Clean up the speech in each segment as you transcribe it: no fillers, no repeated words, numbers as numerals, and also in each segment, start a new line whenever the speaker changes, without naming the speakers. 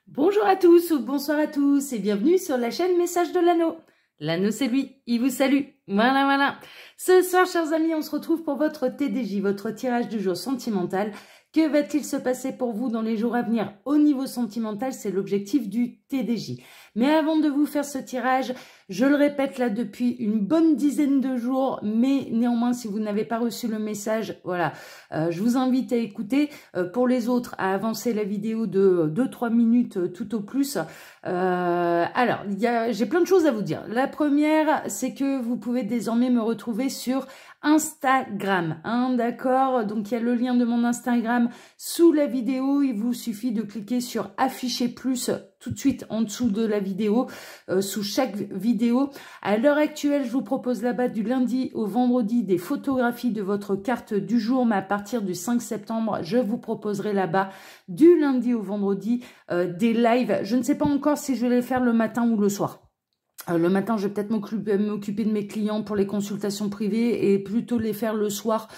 Bonjour à tous ou bonsoir à tous et bienvenue sur la chaîne Message de l'Anneau. L'Anneau c'est lui, il vous salue. Voilà. Ce soir, chers amis, on se retrouve pour votre TDJ, votre tirage du jour sentimental. Que va-t-il se passer pour vous dans les jours à venir au niveau sentimental? C'est l'objectif du TDJ. Mais avant de vous faire ce tirage, je le répète là depuis une bonne dizaine de jours, mais néanmoins, si vous n'avez pas reçu le message, voilà, je vous invite à écouter. Pour les autres, à avancer la vidéo de 2-3 minutes tout au plus. Alors, j'ai plein de choses à vous dire. La première, c'est que vous pouvez désormais me retrouver sur Instagram, d'accord? Donc, il y a le lien de mon Instagram sous la vidéo. Il vous suffit de cliquer sur afficher plus tout de suite en dessous de la vidéo, sous chaque vidéo. À l'heure actuelle, je vous propose là-bas du lundi au vendredi des photographies de votre carte du jour, mais à partir du 5 septembre, je vous proposerai là-bas du lundi au vendredi des lives. Je ne sais pas encore si je vais les faire le matin ou le soir. Le matin, je vais peut-être m'occuper de mes clients pour les consultations privées et plutôt les faire le soir,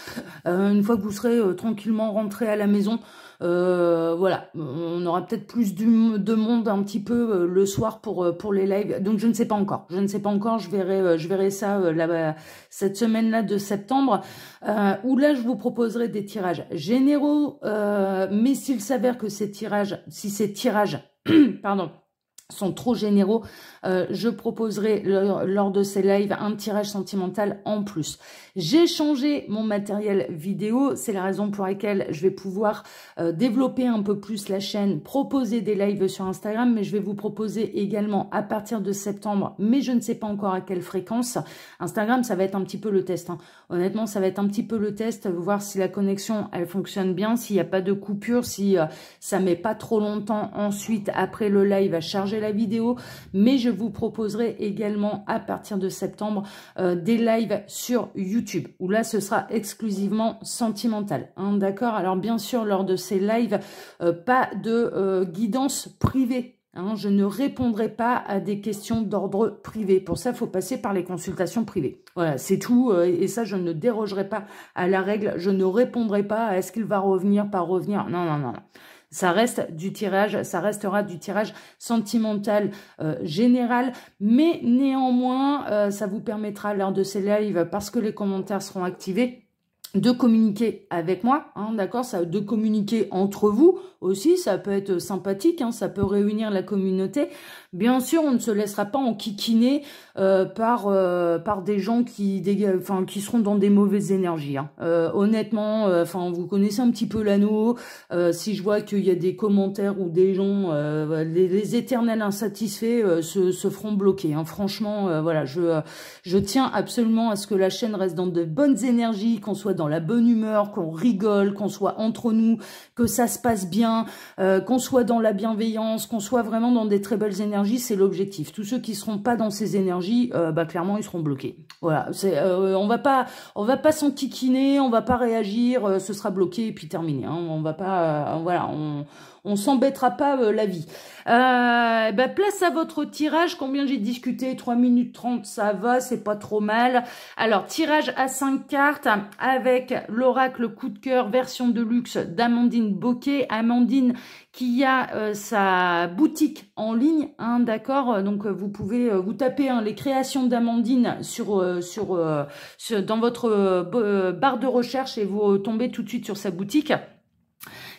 une fois que vous serez tranquillement rentré à la maison. Voilà, on aura peut-être plus de monde un petit peu le soir pour les lives. Donc, je ne sais pas encore. Je verrai ça cette semaine-là de septembre, où là, je vous proposerai des tirages généraux. Mais s'il s'avère que ces tirages, pardon, sont trop généraux, je proposerai lors de ces lives un tirage sentimental en plus. J'ai changé mon matériel vidéo, c'est la raison pour laquelle je vais pouvoir développer un peu plus la chaîne, proposer des lives sur Instagram, mais je vais vous proposer également à partir de septembre, mais je ne sais pas encore à quelle fréquence. Instagram, ça va être un petit peu le test, hein. Honnêtement, ça va être un petit peu le test, voir si la connexion, elle fonctionne bien, s'il n'y a pas de coupure, si ça met pas trop longtemps ensuite, après le live, à charger la vidéo, mais je vous proposerai également à partir de septembre des lives sur YouTube, où là ce sera exclusivement sentimental, hein, d'accord? Alors bien sûr, lors de ces lives, pas de guidance privée, hein, je ne répondrai pas à des questions d'ordre privé. Pour ça, il faut passer par les consultations privées. Voilà, c'est tout. Et ça, je ne dérogerai pas à la règle. Je ne répondrai pas à est-ce qu'il va revenir, pas revenir. Non. Ça reste du tirage, ça restera du tirage sentimental général, mais néanmoins, ça vous permettra lors de ces lives, parce que les commentaires seront activés, de communiquer avec moi, hein, d'accord, de communiquer entre vous aussi, ça peut être sympathique, hein, ça peut réunir la communauté. Bien sûr, on ne se laissera pas enquiquiner par des gens qui seront dans des mauvaises énergies, hein. Honnêtement, vous connaissez un petit peu l'anneau. Si je vois qu'il y a des commentaires ou des gens, les éternels insatisfaits se feront bloquer, hein. Franchement, voilà, je tiens absolument à ce que la chaîne reste dans de bonnes énergies, qu'on soit dans la bonne humeur, qu'on rigole, qu'on soit entre nous, que ça se passe bien, qu'on soit dans la bienveillance, qu'on soit vraiment dans des très belles énergies, c'est l'objectif. Tous ceux qui seront pas dans ces énergies, clairement, ils seront bloqués. Voilà, on va pas s'enquiquiner, on va pas réagir, ce sera bloqué et puis terminé, hein. On va pas, voilà, on s'embêtera pas la vie. Place à votre tirage. Combien j'ai discuté? 3 minutes 30, ça va, c'est pas trop mal. Alors, tirage à 5 cartes avec l'oracle coup de cœur version de luxe d'Amandine Bocquet. Amandine qui a sa boutique en ligne, hein, d'accord? Donc, vous pouvez vous taper les créations d'Amandine dans votre barre de recherche et vous tombez tout de suite sur sa boutique.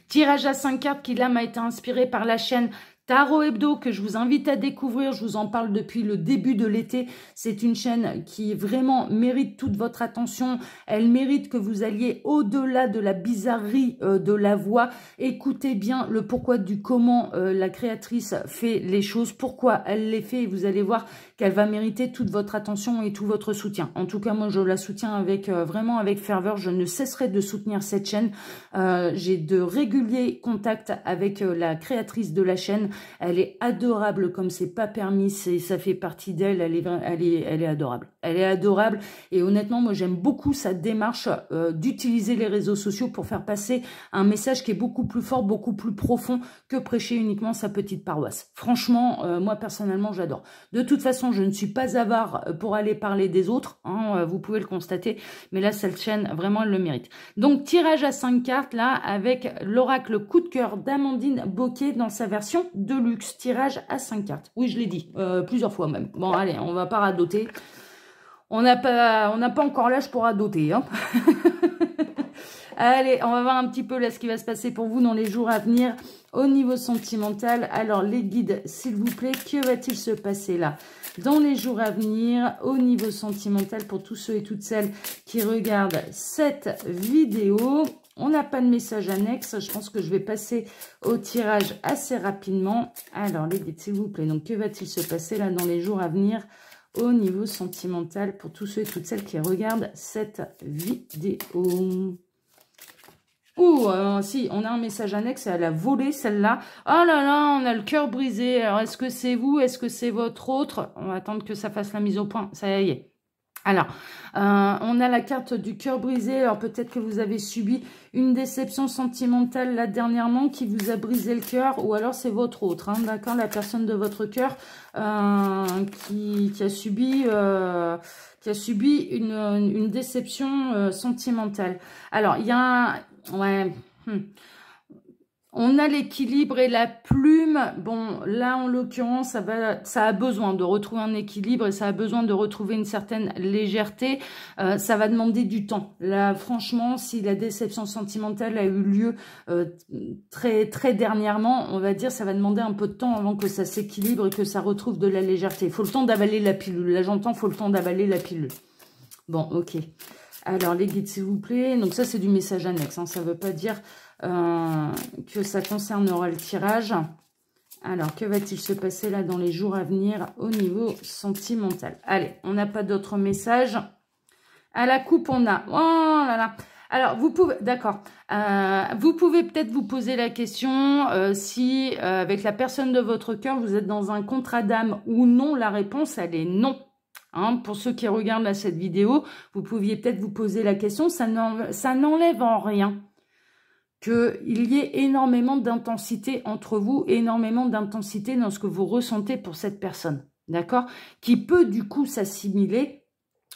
Tirage à 5 cartes qui là m'a été inspiré par la chaîne Tarot Hebdo, que je vous invite à découvrir. Je vous en parle depuis le début de l'été. C'est une chaîne qui vraiment mérite toute votre attention. Elle mérite que vous alliez au-delà de la bizarrerie de la voix. Écoutez bien le pourquoi du comment la créatrice fait les choses, pourquoi elle les fait, et vous allez voir qu'elle va mériter toute votre attention et tout votre soutien. En tout cas, moi, je la soutiens avec vraiment avec ferveur. Je ne cesserai de soutenir cette chaîne. J'ai de réguliers contacts avec la créatrice de la chaîne. Elle est adorable comme c'est pas permis, ça fait partie d'elle, elle est adorable. Elle est adorable et honnêtement, moi j'aime beaucoup sa démarche d'utiliser les réseaux sociaux pour faire passer un message qui est beaucoup plus fort, beaucoup plus profond que prêcher uniquement sa petite paroisse. Franchement, moi personnellement, j'adore. De toute façon, je ne suis pas avare pour aller parler des autres, hein, vous pouvez le constater, mais là, cette chaîne, vraiment, elle le mérite. Donc, tirage à 5 cartes, là, avec l'oracle coup de cœur d'Amandine Bocquet dans sa version de luxe, tirage à 5 cartes. Oui, je l'ai dit, plusieurs fois même. Bon, allez, on va pas radoter. On n'a pas encore l'âge pour radoter, hein. Allez, on va voir un petit peu là ce qui va se passer pour vous dans les jours à venir au niveau sentimental. Alors, les guides, s'il vous plaît, que va-t-il se passer là dans les jours à venir au niveau sentimental pour tous ceux et toutes celles qui regardent cette vidéo? On n'a pas de message annexe. Je pense que je vais passer au tirage assez rapidement. Alors, les guides, s'il vous plaît. Donc, que va-t-il se passer là dans les jours à venir au niveau sentimental pour tous ceux et toutes celles qui regardent cette vidéo? Ouh, si, on a un message annexe, elle a volé celle-là. Oh là là, on a le cœur brisé. Alors, est-ce que c'est vous? Est-ce que c'est votre autre? On va attendre que ça fasse la mise au point. Ça y est. Alors, on a la carte du cœur brisé. Alors, peut-être que vous avez subi une déception sentimentale là dernièrement qui vous a brisé le cœur. Ou alors, c'est votre autre, hein, d'accord? La personne de votre cœur qui a subi une déception sentimentale. Alors, il y a... Ouais, on a l'équilibre et la plume. Bon, là, en l'occurrence, ça a besoin de retrouver un équilibre et ça a besoin de retrouver une certaine légèreté. Ça va demander du temps. Là, franchement, si la déception sentimentale a eu lieu très dernièrement, on va dire, ça va demander un peu de temps avant que ça s'équilibre et que ça retrouve de la légèreté. Il faut le temps d'avaler la pilule. Là, j'entends, il faut le temps d'avaler la pilule. Bon, ok. Alors, les guides, s'il vous plaît. Donc, ça, c'est du message annexe, hein. Ça ne veut pas dire que ça concernera le tirage. Alors, que va-t-il se passer là dans les jours à venir au niveau sentimental? Allez, on n'a pas d'autres messages. À la coupe, on a... Oh là là. Alors, vous pouvez... D'accord. Vous pouvez peut-être vous poser la question si, avec la personne de votre cœur, vous êtes dans un contrat d'âme ou non. La réponse, elle est non. Hein, pour ceux qui regardent là, cette vidéo, vous pouviez peut-être vous poser la question, ça n'enlève en rien qu'il y ait énormément d'intensité entre vous, énormément d'intensité dans ce que vous ressentez pour cette personne, d'accord? Qui peut du coup s'assimiler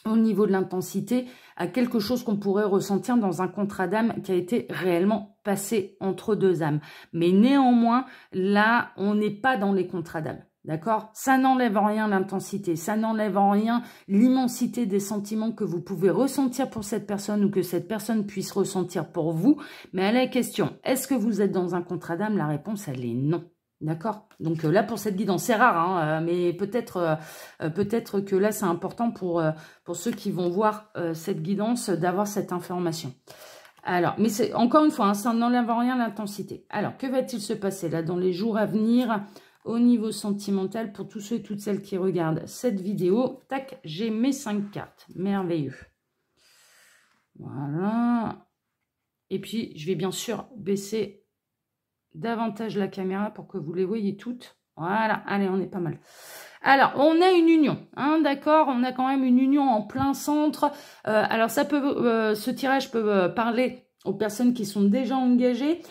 au niveau de l'intensité à quelque chose qu'on pourrait ressentir dans un contrat d'âme qui a été réellement passé entre deux âmes. Mais néanmoins, là, on n'est pas dans les contrats d'âme. D'accord? Ça n'enlève en rien l'intensité, ça n'enlève en rien l'immensité des sentiments que vous pouvez ressentir pour cette personne ou que cette personne puisse ressentir pour vous. Mais à la question, est-ce que vous êtes dans un contrat d'âme? La réponse, elle est non. D'accord? Donc là, pour cette guidance, c'est rare, hein, mais peut-être que là, c'est important pour ceux qui vont voir cette guidance d'avoir cette information. Alors, mais c'est encore une fois, hein, ça n'enlève en rien l'intensité. Alors, que va-t-il se passer là dans les jours à venir au niveau sentimental pour tous ceux et toutes celles qui regardent cette vidéo? Tac, j'ai mes 5 cartes. Merveilleux. Voilà. Et puis, je vais bien sûr baisser davantage la caméra pour que vous les voyez toutes. Voilà, allez, on est pas mal. Alors, on a une union, hein, d'accord? On a quand même une union en plein centre. Alors, ça peut, ce tirage peut parler aux personnes qui sont déjà engagées.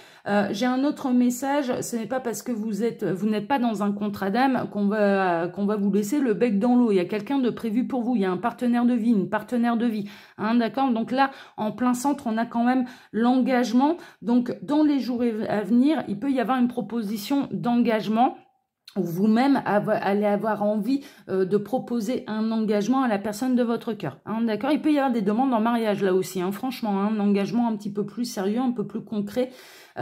J'ai un autre message, ce n'est pas parce que vous n'êtes pas dans un contrat d'âme qu'on va vous laisser le bec dans l'eau. Il y a quelqu'un de prévu pour vous, il y a un partenaire de vie, une partenaire de vie, hein, d'accord? Donc là, en plein centre, on a quand même l'engagement. Donc, dans les jours à venir, il peut y avoir une proposition d'engagement. Ou vous-même allez avoir envie de proposer un engagement à la personne de votre cœur. Hein, d'accord? Il peut y avoir des demandes en mariage là aussi, hein, franchement, hein, un engagement un petit peu plus sérieux, un peu plus concret.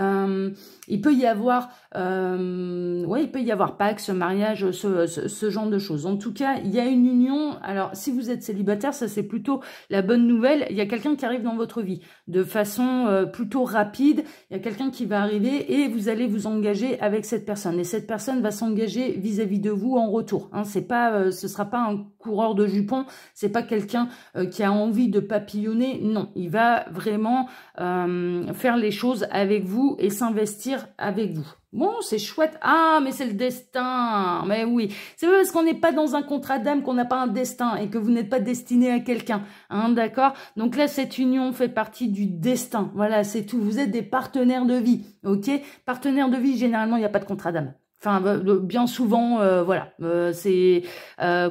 Il peut y avoir, ouais, il peut y avoir Pax, mariage, ce genre de choses. En tout cas, il y a une union. Alors, si vous êtes célibataire, ça c'est plutôt la bonne nouvelle. Il y a quelqu'un qui arrive dans votre vie de façon plutôt rapide. Il y a quelqu'un qui va arriver et vous allez vous engager avec cette personne. Et cette personne va s'engager vis-à-vis de vous en retour. Hein, c'est pas, ce sera pas un coureur de jupons. C'est pas quelqu'un qui a envie de papillonner. Non, il va vraiment faire les choses avec vous et s'investir avec vous. Bon, c'est chouette. Ah, mais c'est le destin. Mais oui, c'est pas parce qu'on n'est pas dans un contrat d'âme qu'on n'a pas un destin et que vous n'êtes pas destiné à quelqu'un. Hein, d'accord? Donc là, cette union fait partie du destin. Voilà, c'est tout. Vous êtes des partenaires de vie. Ok? Partenaires de vie, généralement, il n'y a pas de contrat d'âme. Enfin, bien souvent, voilà, c'est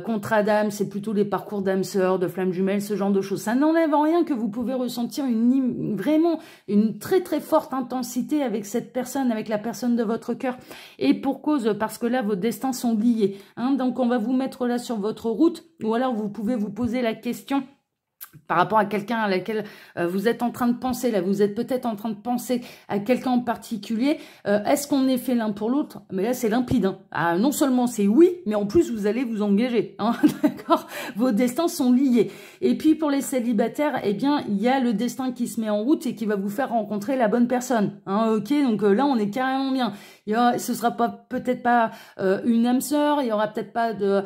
contrat d'âme, c'est plutôt les parcours d'âme sœur, de flammes jumelles, ce genre de choses. Ça n'enlève en rien que vous pouvez ressentir vraiment une très très forte intensité avec cette personne, avec la personne de votre cœur. Et pour cause, parce que là, vos destins sont liés. Hein, donc, on va vous mettre là sur votre route, ou alors vous pouvez vous poser la question par rapport à quelqu'un à laquelle vous êtes en train de penser, là, vous êtes peut-être en train de penser à quelqu'un en particulier, est-ce qu'on est fait l'un pour l'autre? Mais là, c'est limpide. Hein. Ah, non seulement c'est oui, mais en plus, vous allez vous engager. Hein, d'accord? Vos destins sont liés. Et puis, pour les célibataires, eh bien, il y a le destin qui se met en route et qui va vous faire rencontrer la bonne personne. Hein, ok, donc là, on est carrément bien. Ce sera peut-être pas une âme sœur, il y aura peut-être pas de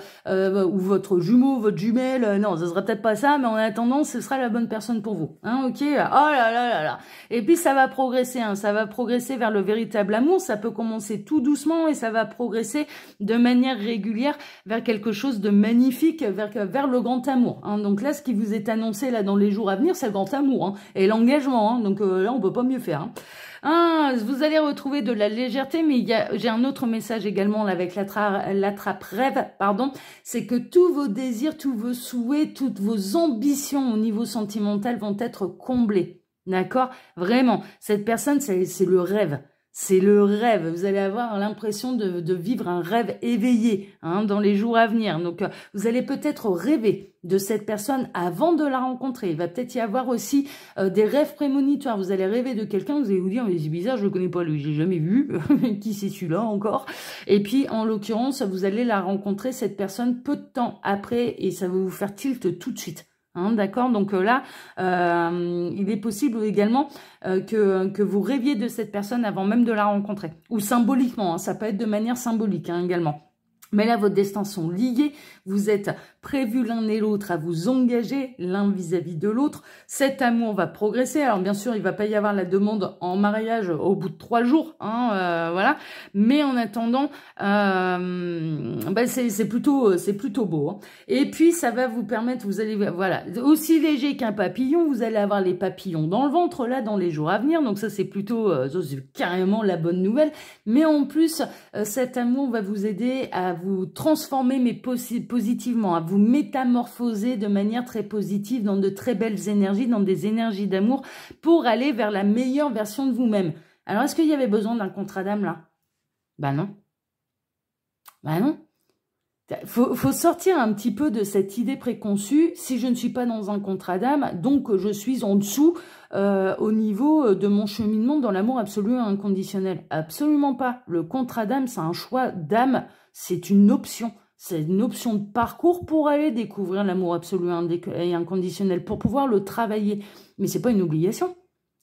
ou votre jumeau, votre jumelle, non, ce sera peut-être pas ça, mais en attendant, ce sera la bonne personne pour vous. Hein, ok, oh là là là là. Et puis ça va progresser, hein, ça va progresser vers le véritable amour. Ça peut commencer tout doucement et ça va progresser de manière régulière vers quelque chose de magnifique, vers le grand amour. Hein. Donc là, ce qui vous est annoncé là dans les jours à venir, c'est le grand amour hein, et l'engagement. Hein. Donc là, on peut pas mieux faire. Hein. Ah, vous allez retrouver de la légèreté, mais j'ai un autre message également là, avec l'attrape-rêve, pardon, c'est que tous vos désirs, tous vos souhaits, toutes vos ambitions au niveau sentimental vont être comblés, d'accord? Vraiment, cette personne, c'est le rêve. C'est le rêve. Vous allez avoir l'impression de vivre un rêve éveillé hein, dans les jours à venir. Donc, vous allez peut-être rêver de cette personne avant de la rencontrer. Il va peut-être y avoir aussi des rêves prémonitoires. Vous allez rêver de quelqu'un, vous allez vous dire, mais c'est bizarre, je le connais pas, lui, j'ai jamais vu. Qui c'est celui-là encore? Et puis, en l'occurrence, vous allez la rencontrer, cette personne, peu de temps après, et ça va vous faire tilt tout de suite. Hein, d'accord, donc là, il est possible également que vous rêviez de cette personne avant même de la rencontrer. Ou symboliquement, hein, ça peut être de manière symbolique hein, également. Mais là, vos destins sont liés, vous êtes prévus l'un et l'autre à vous engager l'un vis-à-vis de l'autre. Cet amour va progresser. Alors bien sûr, il va pas y avoir la demande en mariage au bout de 3 jours, hein, voilà. Mais en attendant, c'est plutôt beau. Hein. Et puis ça va vous permettre, vous allez voilà, aussi léger qu'un papillon, vous allez avoir les papillons dans le ventre là dans les jours à venir. Donc ça c'est plutôt, c'est carrément la bonne nouvelle. Mais en plus, cet amour va vous aider à vous transformer mais positivement, à vous métamorphoser de manière très positive dans de très belles énergies, dans des énergies d'amour pour aller vers la meilleure version de vous-même. Alors, est-ce qu'il y avait besoin d'un contrat d'âme là? Ben non. Ben non. Faut sortir un petit peu de cette idée préconçue. Si je ne suis pas dans un contrat d'âme, donc je suis en dessous au niveau de mon cheminement dans l'amour absolu et inconditionnel. Absolument pas. Le contrat d'âme, c'est un choix d'âme. C'est une option. C'est une option de parcours pour aller découvrir l'amour absolu et inconditionnel, pour pouvoir le travailler. Mais c'est pas une obligation.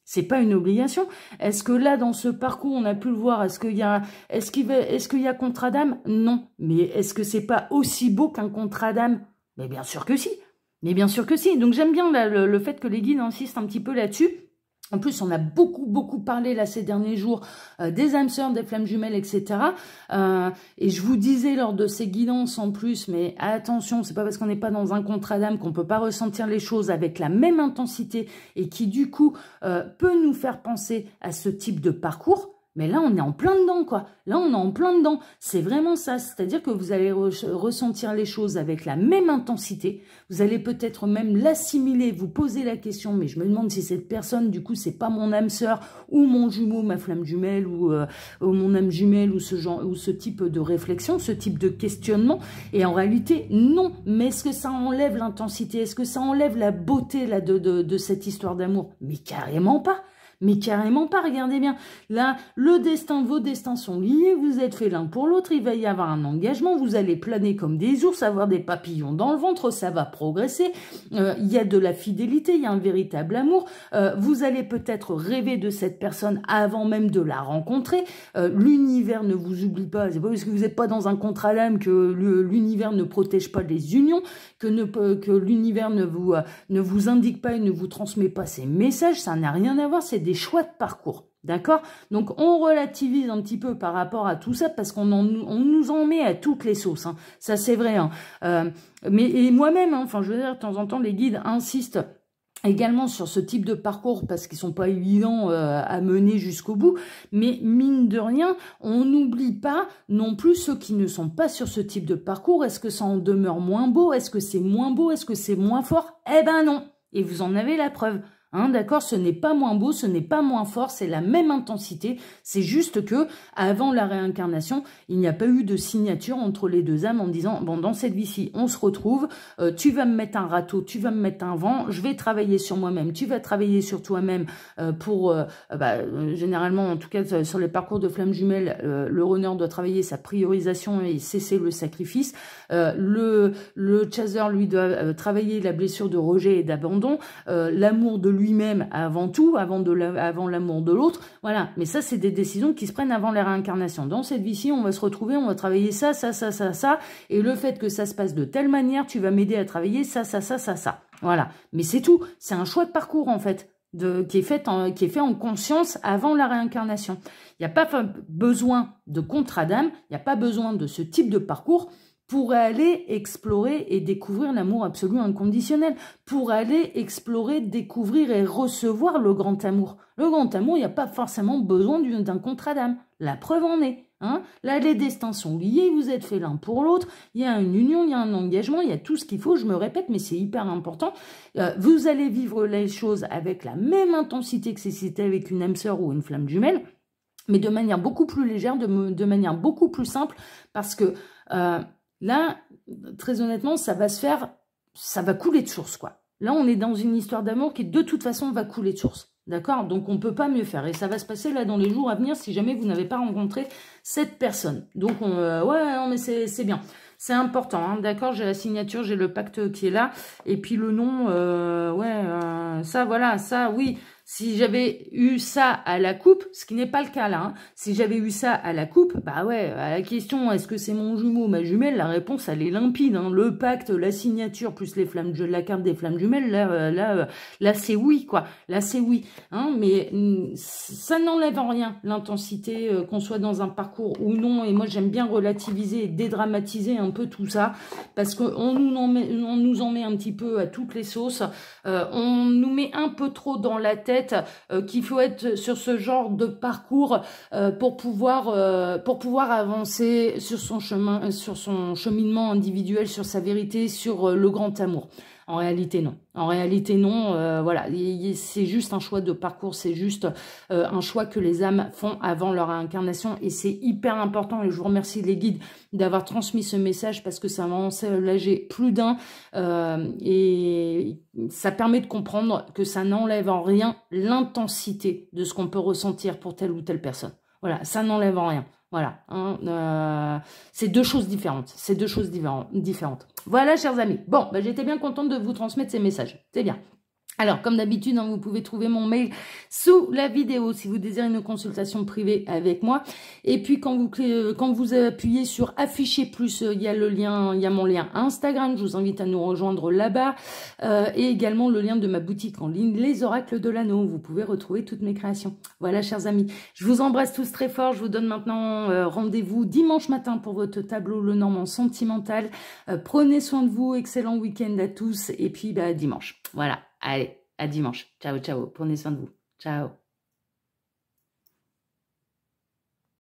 C'est pas une obligation. Est-ce que là, dans ce parcours, on a pu le voir, est-ce qu'il y a contrat d'âme? Non. Mais est-ce que c'est pas aussi beau qu'un contrat d'âme? Mais bien sûr que si. Mais bien sûr que si. Donc j'aime bien là, le fait que les guides insistent un petit peu là-dessus. En plus, on a beaucoup parlé là ces derniers jours des âmes sœurs, des flammes jumelles, etc. Et je vous disais lors de ces guidances en plus, mais attention, c'est pas parce qu'on n'est pas dans un contrat d'âme qu'on peut pas ressentir les choses avec la même intensité et qui du coup peut nous faire penser à ce type de parcours. Mais là, on est en plein dedans, quoi. Là, on est en plein dedans. C'est vraiment ça. C'est-à-dire que vous allez ressentir les choses avec la même intensité. Vous allez peut-être même l'assimiler, vous poser la question, mais je me demande si cette personne, du coup, c'est pas mon âme sœur ou mon jumeau, ma flamme jumelle ou mon âme jumelle ou ce genre, ou ce type de réflexion, ce type de questionnement. Et en réalité, non. Mais est-ce que ça enlève l'intensité? Est-ce que ça enlève la beauté là, de cette histoire d'amour? Mais carrément pas. Mais carrément pas, regardez bien. Là, vos destins sont liés, vous êtes faits l'un pour l'autre, il va y avoir un engagement, vous allez planer comme des ours, avoir des papillons dans le ventre, ça va progresser, il y a de la fidélité, il y a un véritable amour, vous allez peut-être rêver de cette personne avant même de la rencontrer, l'univers ne vous oublie pas, c'est pas parce que vous n'êtes pas dans un contrat d'âme que l'univers ne protège pas les unions, que l'univers ne vous indique pas et ne vous transmet pas ses messages, ça n'a rien à voir, c'est des choix de parcours, d'accord? Donc, on relativise un petit peu par rapport à tout ça parce qu'on nous en met à toutes les sauces, hein. Ça, c'est vrai, hein. Et moi-même, hein, enfin, je veux dire, de temps en temps, les guides insistent également sur ce type de parcours parce qu'ils sont pas évidents à mener jusqu'au bout, mais mine de rien, on n'oublie pas non plus ceux qui ne sont pas sur ce type de parcours. Est-ce que ça en demeure moins beau? Est-ce que c'est moins beau? Est-ce que c'est moins fort? Eh ben non. Et vous en avez la preuve. Hein, d'accord, ce n'est pas moins beau, ce n'est pas moins fort, c'est la même intensité. C'est juste que avant la réincarnation, il n'y a pas eu de signature entre les deux âmes en disant bon, dans cette vie-ci, on se retrouve. Tu vas me mettre un râteau, tu vas me mettre un vent. Je vais travailler sur moi-même, tu vas travailler sur toi-même généralement, en tout cas sur les parcours de flammes jumelles, le runner doit travailler sa priorisation et cesser le sacrifice. Le chaser lui doit travailler la blessure de rejet et d'abandon, l'amour de lui-même avant tout, avant l'amour de l'autre, voilà. Mais ça, c'est des décisions qui se prennent avant la réincarnation. Dans cette vie-ci, on va se retrouver, on va travailler ça, et le fait que ça se passe de telle manière, tu vas m'aider à travailler ça. Voilà. Mais c'est tout. C'est un choix de parcours, en fait, qui est fait en conscience avant la réincarnation. Il n'y a pas besoin de contrat d'âme, il n'y a pas besoin de ce type de parcours pour aller explorer et découvrir l'amour absolu inconditionnel, pour aller explorer, découvrir et recevoir le grand amour. Le grand amour, il n'y a pas forcément besoin d'un contrat d'âme. La preuve en est. Hein. Là, les destins sont liés, vous êtes faits l'un pour l'autre, il y a une union, il y a un engagement, il y a tout ce qu'il faut, je me répète, mais c'est hyper important. Vous allez vivre les choses avec la même intensité que si c'était avec une âme sœur ou une flamme jumelle, mais de manière beaucoup plus légère, de manière beaucoup plus simple, parce que... là, très honnêtement, ça va couler de source, quoi. Là, on est dans une histoire d'amour qui, de toute façon, va couler de source. D'accord? Donc, on ne peut pas mieux faire. Et ça va se passer, là, dans les jours à venir, si jamais vous n'avez pas rencontré cette personne. Donc, ouais, non, mais c'est bien. C'est important, hein, d'accord? J'ai la signature, j'ai le pacte qui est là. Et puis, le nom, ça, voilà, ça, oui. Si j'avais eu ça à la coupe, ce qui n'est pas le cas là, hein, si j'avais eu ça à la coupe, bah ouais, à la question est-ce que c'est mon jumeau ou ma jumelle, la réponse elle est limpide. Hein, le pacte, la signature plus les flammes, la carte des flammes jumelles, là c'est oui quoi, là c'est oui. Hein, mais ça n'enlève en rien l'intensité, qu'on soit dans un parcours ou non. Et moi j'aime bien relativiser et dédramatiser un peu tout ça parce qu'on nous en met un petit peu à toutes les sauces. On nous met un peu trop dans la tête qu'il faut être sur ce genre de parcours pour pouvoir avancer sur son chemin, sur son cheminement individuel, sur sa vérité, sur le grand amour. En réalité, non. En réalité, non. Voilà, c'est juste un choix de parcours, c'est juste un choix que les âmes font avant leur incarnation et c'est hyper important. Et je vous remercie les guides d'avoir transmis ce message parce que ça m'a ensoulagé plus d'un et ça permet de comprendre que ça n'enlève en rien l'intensité de ce qu'on peut ressentir pour telle ou telle personne. Voilà, ça n'enlève en rien. Voilà, hein, c'est deux choses différentes. C'est deux choses différentes. Voilà, chers amis. Bon, bah, j'étais bien contente de vous transmettre ces messages. C'est bien. Alors, comme d'habitude, hein, vous pouvez trouver mon mail sous la vidéo si vous désirez une consultation privée avec moi. Et puis, quand vous appuyez sur afficher plus, il y a le lien, il y a mon lien Instagram. Je vous invite à nous rejoindre là-bas. Et également le lien de ma boutique en ligne, Les Oracles de l'Anneau. Vous pouvez retrouver toutes mes créations. Voilà, chers amis. Je vous embrasse tous très fort. Je vous donne maintenant rendez-vous dimanche matin pour votre tableau Le Normand Sentimental. Prenez soin de vous. Excellent week-end à tous. Et puis, bah, dimanche. Voilà. Allez, à dimanche. Ciao, ciao. Prenez soin de vous. Ciao.